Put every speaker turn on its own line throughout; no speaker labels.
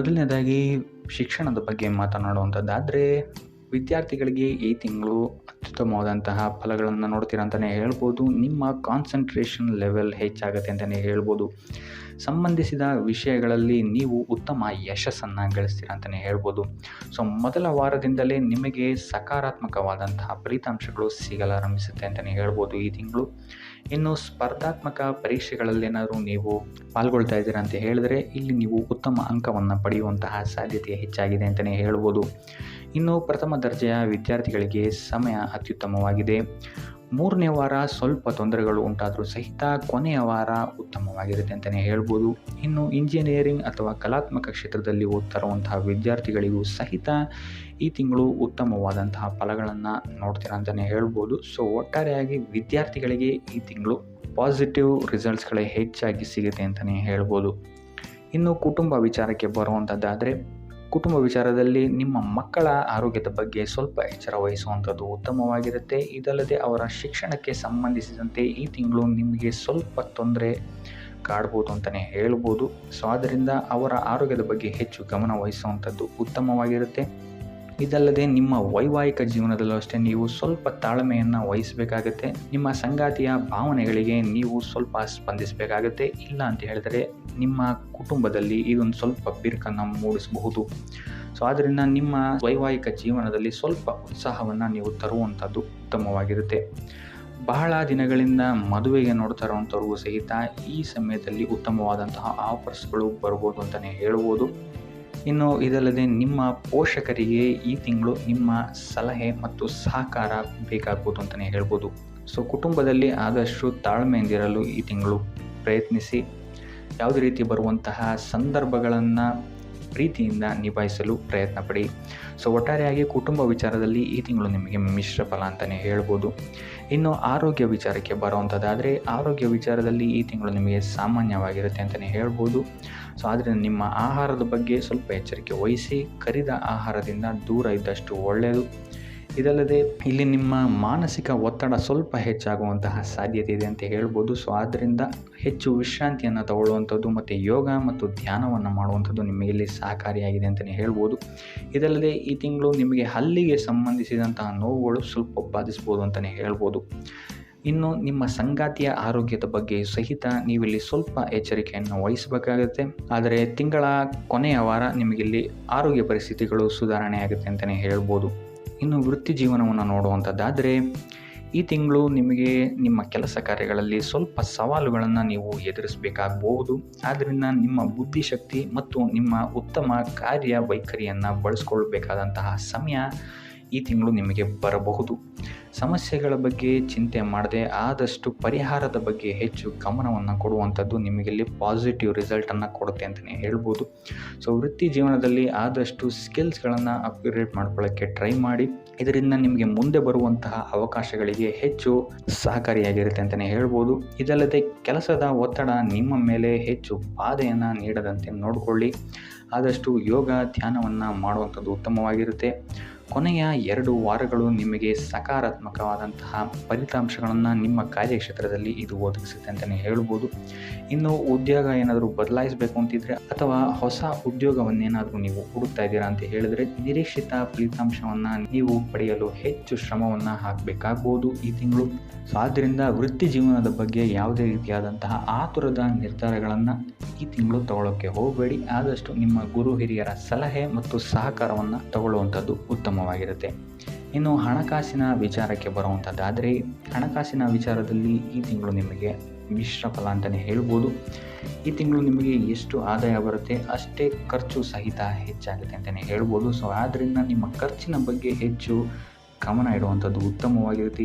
ಮೊದಲನೇದಾಗಿ ಶಿಕ್ಷಣದ ಬಗ್ಗೆ ಮಾತನಾಡುವಂಥದ್ದಾದರೆ, ವಿದ್ಯಾರ್ಥಿಗಳಿಗೆ ಈ ತಿಂಗಳು ಅತ್ಯುತ್ತಮವಾದಂತಹ ಫಲಗಳನ್ನು ನೋಡ್ತೀರಾ ಅಂತಲೇ ಹೇಳ್ಬೋದು. ನಿಮ್ಮ ಕಾನ್ಸಂಟ್ರೇಷನ್ ಲೆವೆಲ್ ಹೆಚ್ಚಾಗುತ್ತೆ ಅಂತಲೇ ಹೇಳ್ಬೋದು. ಸಂಬಂಧಿಸಿದ ವಿಷಯಗಳಲ್ಲಿ ನೀವು ಉತ್ತಮ ಯಶಸ್ಸನ್ನು ಗಳಿಸ್ತೀರಾ ಅಂತಲೇ ಹೇಳ್ಬೋದು. ಮೊದಲ ವಾರದಿಂದಲೇ ನಿಮಗೆ ಸಕಾರಾತ್ಮಕವಾದಂತಹ ಫಲಿತಾಂಶಗಳು ಸಿಗಲಾರಂಭಿಸುತ್ತೆ ಅಂತಲೇ ಹೇಳ್ಬೋದು ಈ ತಿಂಗಳು. ಇನ್ನು ಸ್ಪರ್ಧಾತ್ಮಕ ಪರೀಕ್ಷೆಗಳಲ್ಲೇನಾದರೂ ನೀವು ಪಾಲ್ಗೊಳ್ತಾ ಇದ್ದೀರಾ ಅಂತ ಹೇಳಿದ್ರೆ, ಇಲ್ಲಿ ನೀವು ಉತ್ತಮ ಅಂಕವನ್ನು ಪಡೆಯುವಂತಹ ಸಾಧ್ಯತೆ ಹೆಚ್ಚಾಗಿದೆ ಅಂತಲೇ ಹೇಳ್ಬೋದು. ಇನ್ನು ಪ್ರಥಮ ದರ್ಜೆಯ ವಿದ್ಯಾರ್ಥಿಗಳಿಗೆ ಸಮಯ ಅತ್ಯುತ್ತಮವಾಗಿದೆ. ಮೂರನೇ ವಾರ ಸ್ವಲ್ಪ ತೊಂದರೆಗಳು ಉಂಟಾದರೂ ಸಹಿತ ಕೊನೆಯ ವಾರ ಉತ್ತಮವಾಗಿರುತ್ತೆ ಅಂತಲೇ ಹೇಳ್ಬೋದು. ಇನ್ನು ಇಂಜಿನಿಯರಿಂಗ್ ಅಥವಾ ಕಲಾತ್ಮಕ ಕ್ಷೇತ್ರದಲ್ಲಿ ಓದ್ತಿರುವಂತಹ ವಿದ್ಯಾರ್ಥಿಗಳಿಗೂ ಸಹಿತ ಈ ತಿಂಗಳು ಉತ್ತಮವಾದಂತಹ ಫಲಗಳನ್ನು ನೋಡ್ತೀರಾ ಅಂತಲೇ ಹೇಳ್ಬೋದು. ಒಟ್ಟಾರೆಯಾಗಿ ವಿದ್ಯಾರ್ಥಿಗಳಿಗೆ ಈ ತಿಂಗಳು ಪಾಸಿಟಿವ್ ರಿಸಲ್ಟ್ಸ್ಗಳೇ ಹೆಚ್ಚಾಗಿ ಸಿಗುತ್ತೆ ಅಂತಲೇ ಹೇಳ್ಬೋದು. ಇನ್ನು ಕುಟುಂಬ ವಿಚಾರಕ್ಕೆ ಬರುವಂಥದ್ದಾದರೆ, ಕುಟುಂಬ ವಿಚಾರದಲ್ಲಿ ನಿಮ್ಮ ಮಕ್ಕಳ ಆರೋಗ್ಯದ ಬಗ್ಗೆ ಸ್ವಲ್ಪ ಎಚ್ಚರ ವಹಿಸುವಂಥದ್ದು ಉತ್ತಮವಾಗಿರುತ್ತೆ. ಇದಲ್ಲದೆ ಅವರ ಶಿಕ್ಷಣಕ್ಕೆ ಸಂಬಂಧಿಸಿದಂತೆ ಈ ತಿಂಗಳು ನಿಮಗೆ ಸ್ವಲ್ಪ ತೊಂದರೆ ಕಾಡ್ಬೋದು ಅಂತಲೇ ಹೇಳ್ಬೋದು. ಆದ್ದರಿಂದ ಅವರ ಆರೋಗ್ಯದ ಬಗ್ಗೆ ಹೆಚ್ಚು ಗಮನ ವಹಿಸುವಂಥದ್ದು ಉತ್ತಮವಾಗಿರುತ್ತೆ. ಇದಲ್ಲದೆ ನಿಮ್ಮ ವೈವಾಹಿಕ ಜೀವನದಲ್ಲೂ ಅಷ್ಟೇ ನೀವು ಸ್ವಲ್ಪ ತಾಳ್ಮೆಯನ್ನು ವಹಿಸಬೇಕಾಗುತ್ತೆ. ನಿಮ್ಮ ಸಂಗಾತಿಯ ಭಾವನೆಗಳಿಗೆ ನೀವು ಸ್ವಲ್ಪ ಸ್ಪಂದಿಸಬೇಕಾಗುತ್ತೆ. ಇಲ್ಲ ಅಂತ ಹೇಳಿದರೆ ನಿಮ್ಮ ಕುಟುಂಬದಲ್ಲಿ ಇದೊಂದು ಸ್ವಲ್ಪ ಬಿರುಕನ್ನು ಮೂಡಿಸಬಹುದು. ಆದ್ದರಿಂದ ನಿಮ್ಮ ವೈವಾಹಿಕ ಜೀವನದಲ್ಲಿ ಸ್ವಲ್ಪ ಉತ್ಸಾಹವನ್ನು ನೀವು ತರುವಂಥದ್ದು ಉತ್ತಮವಾಗಿರುತ್ತೆ. ಬಹಳ ದಿನಗಳಿಂದ ಮದುವೆಗೆ ನೋಡ್ತಾ ಇರುವಂಥವ್ರಿಗೂ ಸಹಿತ ಈ ಸಮಯದಲ್ಲಿ ಉತ್ತಮವಾದಂತಹ ಆಫರ್ಸ್ಗಳು ಬರ್ಬೋದು ಅಂತಲೇ ಹೇಳ್ಬೋದು. ಇನ್ನು ಇದಲ್ಲದೆ ನಿಮ್ಮ ಪೋಷಕರಿಗೆ ಈ ತಿಂಗಳು ನಿಮ್ಮ ಸಲಹೆ ಮತ್ತು ಸಹಕಾರ ಬೇಕಾಗ್ಬೋದು ಅಂತಲೇ ಹೇಳ್ಬೋದು. ಕುಟುಂಬದಲ್ಲಿ ಆದಷ್ಟು ತಾಳ್ಮೆಯಿಂದಿರಲು ಈ ತಿಂಗಳು ಪ್ರಯತ್ನಿಸಿ. ಯಾವುದೇ ರೀತಿ ಬರುವಂತಹ ಸಂದರ್ಭಗಳನ್ನು ಪ್ರೀತಿಯಿಂದ ನಿಭಾಯಿಸಲು ಪ್ರಯತ್ನ ಪಡಿ. ಒಟ್ಟಾರೆಯಾಗಿ ಕುಟುಂಬ ವಿಚಾರದಲ್ಲಿ ಈ ತಿಂಗಳು ನಿಮಗೆ ಮಿಶ್ರ ಫಲ ಅಂತಲೇ ಹೇಳ್ಬೋದು. ಇನ್ನು ಆರೋಗ್ಯ ವಿಚಾರಕ್ಕೆ ಬರುವಂಥದ್ದಾದರೆ, ಆರೋಗ್ಯ ವಿಚಾರದಲ್ಲಿ ಈ ತಿಂಗಳು ನಿಮಗೆ ಸಾಮಾನ್ಯವಾಗಿರುತ್ತೆ ಅಂತಲೇ ಹೇಳ್ಬೋದು. ಆದ್ದರಿಂದ ನಿಮ್ಮ ಆಹಾರದ ಬಗ್ಗೆ ಸ್ವಲ್ಪ ಎಚ್ಚರಿಕೆ ವಹಿಸಿ. ಕರಿದ ಆಹಾರದಿಂದ ದೂರ ಇದ್ದಷ್ಟು ಒಳ್ಳೆಯದು. ಇದಲ್ಲದೆ ಇಲ್ಲಿ ನಿಮ್ಮ ಮಾನಸಿಕ ಒತ್ತಡ ಸ್ವಲ್ಪ ಹೆಚ್ಚಾಗುವಂತಹ ಸಾಧ್ಯತೆ ಇದೆ ಅಂತ ಹೇಳ್ಬೋದು. ಆದ್ದರಿಂದ ಹೆಚ್ಚು ವಿಶ್ರಾಂತಿಯನ್ನು ತಗೊಳ್ಳುವಂಥದ್ದು ಮತ್ತು ಯೋಗ ಮತ್ತು ಧ್ಯಾನವನ್ನು ಮಾಡುವಂಥದ್ದು ನಿಮಗೆ ಇಲ್ಲಿ ಸಹಕಾರಿಯಾಗಿದೆ ಅಂತಲೇ ಹೇಳ್ಬೋದು. ಇದಲ್ಲದೆ ಈ ತಿಂಗಳು ನಿಮಗೆ ಹಲ್ಲಿಗೆ ಸಂಬಂಧಿಸಿದಂತಹ ನೋವುಗಳು ಸ್ವಲ್ಪ ಬಾಧಿಸ್ಬೋದು ಅಂತಲೇ ಹೇಳ್ಬೋದು. ಇನ್ನು ನಿಮ್ಮ ಸಂಗಾತಿಯ ಆರೋಗ್ಯದ ಬಗ್ಗೆ ಸಹಿತ ನೀವಿಲ್ಲಿ ಸ್ವಲ್ಪ ಎಚ್ಚರಿಕೆಯನ್ನು ವಹಿಸಬೇಕಾಗುತ್ತೆ. ಆದರೆ ತಿಂಗಳ ಕೊನೆಯ ವಾರ ನಿಮಗಿಲ್ಲಿ ಆರೋಗ್ಯ ಪರಿಸ್ಥಿತಿಗಳು ಸುಧಾರಣೆ ಆಗುತ್ತೆ ಅಂತಲೇ ಹೇಳ್ಬೋದು. ಇನ್ನು ವೃತ್ತಿ ಜೀವನವನ್ನು ನೋಡುವಂಥದ್ದಾದರೆ, ಈ ತಿಂಗಳು ನಿಮಗೆ ನಿಮ್ಮ ಕೆಲಸ ಕಾರ್ಯಗಳಲ್ಲಿ ಸ್ವಲ್ಪ ಸವಾಲುಗಳನ್ನು ನೀವು ಎದುರಿಸಬೇಕಾಗಬಹುದು. ಆದ್ದರಿಂದ ನಿಮ್ಮ ಬುದ್ಧಿಶಕ್ತಿ ಮತ್ತು ನಿಮ್ಮ ಉತ್ತಮ ಕಾರ್ಯವೈಖರಿಯನ್ನು ಬಳಸ್ಕೊಳ್ಬೇಕಾದಂತಹ ಸಮಯ ಈ ತಿಂಗಳು ನಿಮಗೆ ಬರಬಹುದು. ಸಮಸ್ಯೆಗಳ ಬಗ್ಗೆ ಚಿಂತೆ ಮಾಡದೆ ಆದಷ್ಟು ಪರಿಹಾರದ ಬಗ್ಗೆ ಹೆಚ್ಚು ಗಮನವನ್ನು ಕೊಡುವಂಥದ್ದು ನಿಮಗಿಲ್ಲಿ ಪಾಸಿಟಿವ್ ರಿಸಲ್ಟನ್ನು ಕೊಡುತ್ತೆ ಅಂತಲೇ ಹೇಳ್ಬೋದು. ವೃತ್ತಿ ಜೀವನದಲ್ಲಿ ಆದಷ್ಟು ಸ್ಕಿಲ್ಸ್ಗಳನ್ನು ಅಪ್ಗ್ರೇಡ್ ಮಾಡ್ಕೊಳ್ಳೋಕ್ಕೆ ಟ್ರೈ ಮಾಡಿ. ಇದರಿಂದ ನಿಮಗೆ ಮುಂದೆ ಬರುವಂತಹ ಅವಕಾಶಗಳಿಗೆ ಹೆಚ್ಚು ಸಹಕಾರಿಯಾಗಿರುತ್ತೆ ಅಂತಲೇ ಹೇಳ್ಬೋದು. ಇದಲ್ಲದೆ ಕೆಲಸದ ಒತ್ತಡ ನಿಮ್ಮ ಮೇಲೆ ಹೆಚ್ಚು ಬಾಧೆಯನ್ನು ನೀಡದಂತೆ ನೋಡಿಕೊಳ್ಳಿ. ಆದಷ್ಟು ಯೋಗ ಧ್ಯಾನವನ್ನು ಮಾಡುವಂಥದ್ದು ಉತ್ತಮವಾಗಿರುತ್ತೆ. ಕೊನೆಯ 2 ವಾರಗಳು ನಿಮಗೆ ಸಕಾರಾತ್ಮಕವಾದಂತಹ ಫಲಿತಾಂಶಗಳನ್ನು ನಿಮ್ಮ ಕಾರ್ಯಕ್ಷೇತ್ರದಲ್ಲಿ ಇದು ಒದಗಿಸುತ್ತೆ ಅಂತಲೇ ಹೇಳ್ಬೋದು. ಇನ್ನು ಉದ್ಯೋಗ ಏನಾದರೂ ಬದಲಾಯಿಸಬೇಕು ಅಂತಿದ್ರೆ ಅಥವಾ ಹೊಸ ಉದ್ಯೋಗವನ್ನೇನಾದರೂ ನೀವು ಹುಡುಕ್ತಾ ಇದ್ದೀರಾ ಅಂತ ಹೇಳಿದ್ರೆ, ನಿರೀಕ್ಷಿತ ಫಲಿತಾಂಶವನ್ನು ನೀವು ಪಡೆಯಲು ಹೆಚ್ಚು ಶ್ರಮವನ್ನು ಹಾಕಬೇಕಾಗ್ಬೋದು ಈ ತಿಂಗಳು. ಆದ್ದರಿಂದ ವೃತ್ತಿ ಜೀವನದ ಬಗ್ಗೆ ಯಾವುದೇ ರೀತಿಯಾದಂತಹ ಆತುರದ ನಿರ್ಧಾರಗಳನ್ನು ಈ ತಿಂಗಳು ತಗೊಳ್ಳೋಕ್ಕೆ ಹೋಗಬೇಡಿ. ಆದಷ್ಟು ನಿಮ್ಮ ಗುರು ಹಿರಿಯರ ಸಲಹೆ ಮತ್ತು ಸಹಕಾರವನ್ನು ತಗೊಳ್ಳುವಂಥದ್ದು ಉತ್ತಮವಾಗಿರುತ್ತೆ. ಇನ್ನು ಹಣಕಾಸಿನ ವಿಚಾರಕ್ಕೆ ಬರುವಂಥದ್ದಾದರೆ, ಹಣಕಾಸಿನ ವಿಚಾರದಲ್ಲಿ ಈ ತಿಂಗಳು ನಿಮಗೆ ಮಿಶ್ರ ಫಲ ಅಂತಲೇ ಹೇಳ್ಬೋದು. ಈ ತಿಂಗಳು ನಿಮಗೆ ಎಷ್ಟು ಆದಾಯ ಬರುತ್ತೆ ಅಷ್ಟೇ ಖರ್ಚು ಸಹಿತ ಹೆಚ್ಚಾಗುತ್ತೆ ಅಂತಲೇ ಹೇಳ್ಬೋದು. ಆದ್ದರಿಂದ ನಿಮ್ಮ ಖರ್ಚಿನ ಬಗ್ಗೆ ಹೆಚ್ಚು ಗಮನ ಇಡುವಂಥದ್ದು ಉತ್ತಮವಾಗಿರುತ್ತೆ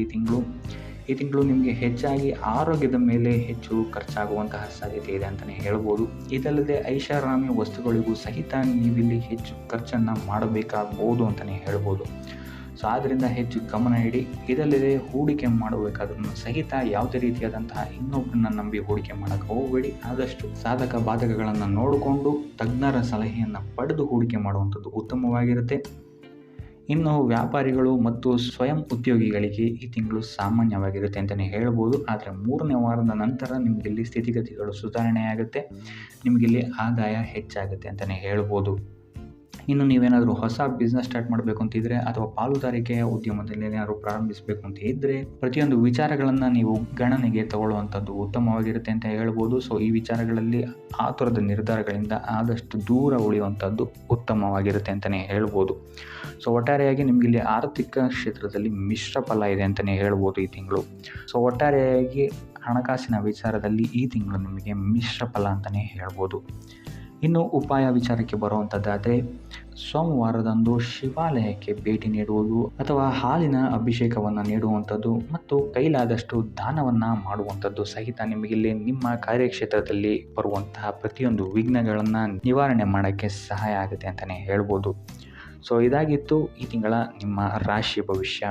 ಈ ತಿಂಗಳು ನಿಮಗೆ ಹೆಚ್ಚಾಗಿ ಆರೋಗ್ಯದ ಮೇಲೆ ಹೆಚ್ಚು ಖರ್ಚಾಗುವಂತಹ ಸಾಧ್ಯತೆ ಇದೆ ಅಂತಲೇ ಹೇಳ್ಬೋದು. ಇದಲ್ಲದೆ ಐಷಾರಾಮಿ ವಸ್ತುಗಳಿಗೂ ಸಹಿತ ನೀವಿಲ್ಲಿ ಹೆಚ್ಚು ಖರ್ಚನ್ನು ಮಾಡಬೇಕಾಗ್ಬೋದು ಅಂತಲೇ ಹೇಳ್ಬೋದು. ಆದ್ದರಿಂದ ಹೆಚ್ಚು ಗಮನ ಇಡಿ. ಇದಲ್ಲದೆ ಹೂಡಿಕೆ ಮಾಡಬೇಕಾದ್ರೂ ಸಹಿತ ಯಾವುದೇ ರೀತಿಯಾದಂತಹ ಇನ್ನೊಬ್ಬರನ್ನ ನಂಬಿ ಹೂಡಿಕೆ ಮಾಡೋಕ್ಕೆ ಹೋಗಬೇಡಿ. ಆದಷ್ಟು ಸಾಧಕ ಬಾಧಕಗಳನ್ನು ನೋಡಿಕೊಂಡು ತಜ್ಞರ ಸಲಹೆಯನ್ನು ಪಡೆದು ಹೂಡಿಕೆ ಮಾಡುವಂಥದ್ದು ಉತ್ತಮವಾಗಿರುತ್ತೆ. ಇನ್ನು ವ್ಯಾಪಾರಿಗಳು ಮತ್ತು ಸ್ವಯಂ ಉದ್ಯೋಗಿಗಳಿಗೆ ಈ ತಿಂಗಳು ಸಾಮಾನ್ಯವಾಗಿರುತ್ತೆ ಅಂತಲೇ ಹೇಳ್ಬೋದು. ಆದರೆ 3ನೇ ವಾರದ ನಂತರ ನಿಮಗಿಲ್ಲಿ ಸ್ಥಿತಿಗತಿಗಳು ಸುಧಾರಣೆಯಾಗುತ್ತೆ, ನಿಮಗಿಲ್ಲಿ ಆದಾಯ ಹೆಚ್ಚಾಗುತ್ತೆ ಅಂತಲೇ ಹೇಳ್ಬೋದು. ಇನ್ನು ನೀವೇನಾದರೂ ಹೊಸ ಬಿಸ್ನೆಸ್ ಸ್ಟಾರ್ಟ್ ಮಾಡಬೇಕು ಅಂತಿದ್ರೆ ಅಥವಾ ಪಾಲುದಾರಿಕೆಯ ಉದ್ಯಮದಲ್ಲಿ ಏನಾದರೂ ಪ್ರಾರಂಭಿಸಬೇಕು ಅಂತ ಇದ್ದರೆ ಪ್ರತಿಯೊಂದು ವಿಚಾರಗಳನ್ನು ನೀವು ಗಣನೆಗೆ ತಗೊಳ್ಳುವಂಥದ್ದು ಉತ್ತಮವಾಗಿರುತ್ತೆ ಅಂತ ಹೇಳ್ಬೋದು. ಸೊ ಈ ವಿಚಾರಗಳಲ್ಲಿ ಆತುರದ ನಿರ್ಧಾರಗಳಿಂದ ಆದಷ್ಟು ದೂರ ಉಳಿಯುವಂಥದ್ದು ಉತ್ತಮವಾಗಿರುತ್ತೆ ಅಂತಲೇ ಹೇಳ್ಬೋದು. ಸೊ ಒಟ್ಟಾರೆಯಾಗಿ ನಿಮಗಿಲ್ಲಿ ಆರ್ಥಿಕ ಕ್ಷೇತ್ರದಲ್ಲಿ ಮಿಶ್ರ ಫಲ ಇದೆ ಅಂತಲೇ ಹೇಳ್ಬೋದು ಈ ತಿಂಗಳು. ಸೊ ಒಟ್ಟಾರೆಯಾಗಿ ಹಣಕಾಸಿನ ವಿಚಾರದಲ್ಲಿ ಈ ತಿಂಗಳು ನಿಮಗೆ ಮಿಶ್ರ ಫಲ ಅಂತಲೇ ಹೇಳ್ಬೋದು. ಇನ್ನು ಉಪಾಯ ವಿಚಾರಕ್ಕೆ ಬರುವಂಥದ್ದಾದರೆ ಸೋಮವಾರದಂದು ಶಿವಾಲಯಕ್ಕೆ ಭೇಟಿ ನೀಡುವುದು ಅಥವಾ ಹಾಲಿನ ಅಭಿಷೇಕವನ್ನು ನೀಡುವಂಥದ್ದು ಮತ್ತು ಕೈಲಾದಷ್ಟು ದಾನವನ್ನು ಮಾಡುವಂಥದ್ದು ಸಹಿತ ನಿಮಗಿಲ್ಲಿ ನಿಮ್ಮ ಕಾರ್ಯಕ್ಷೇತ್ರದಲ್ಲಿ ಬರುವಂತಹ ಪ್ರತಿಯೊಂದು ವಿಘ್ನಗಳನ್ನು ನಿವಾರಣೆ ಮಾಡೋಕ್ಕೆ ಸಹಾಯ ಆಗುತ್ತೆ ಅಂತಲೇ ಹೇಳ್ಬೋದು. ಸೊ ಇದಾಗಿತ್ತು ಈ ತಿಂಗಳ ನಿಮ್ಮ ರಾಶಿ ಭವಿಷ್ಯ.